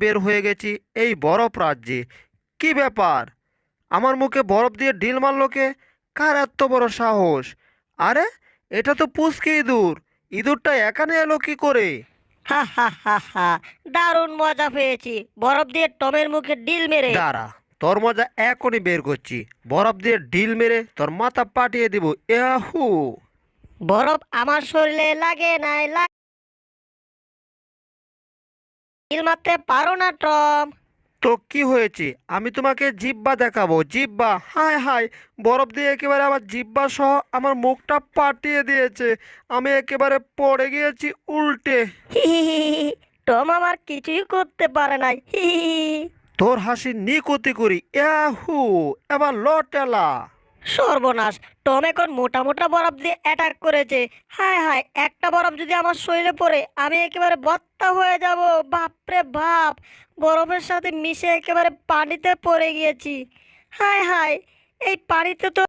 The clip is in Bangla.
বের হয়ে গেছি এই বরফ রাজ্যে। কি ব্যাপার? আমার মুখে বরফ দিয়ে ঢিল মারলো কে? কার এত বড় সাহস? আরে, এটা তো পুচকে ইঁদুর। ইঁদুরটা এখানে এলো কি করে? হা হা হা হা, দারুণ মজা পেয়েছি বরফ দিয়ে টমের মুখে ডিল মেরে। দাঁড়া, তোর মজা এখনই বের করছি। বরফ দিয়ে ঢিল মেরে তোর মাথা পাঠিয়ে দিব। ইয়াহু! বরফ আমার শরীরে লাগে নাই ডিল মারতে পারো না টম। তো কি হয়েছে? আমি তোমাকে জিব্বা দেখাবো, জিব্বা। হায় হায়, বরফ দিয়ে একেবারে আমার জিব্বা সহ আমার মুখটা পাঠিয়ে দিয়েছে। আমি একেবারে পড়ে গিয়েছি উল্টে। হি হি হি হি হি। টম আমার কিছুই করতে পারে নাই। হি হি হি হি। তোর হাসি নিকুতি করি। ইয়াহু! এবার লটেলা। সর্বনাশ, টম এখন মোটা মোটা বরফ দিয়ে অ্যাটাক করেছে। হায় হায়, একটা বরফ যদি আমার শরীরে পড়ে আমি একেবারে বত্তা হয়ে যাব। বাপরে বাপ, বরফের সাথে মিশে একেবারে পানিতে পড়ে গিয়েছি। হায় হায়, এই পানিতে তো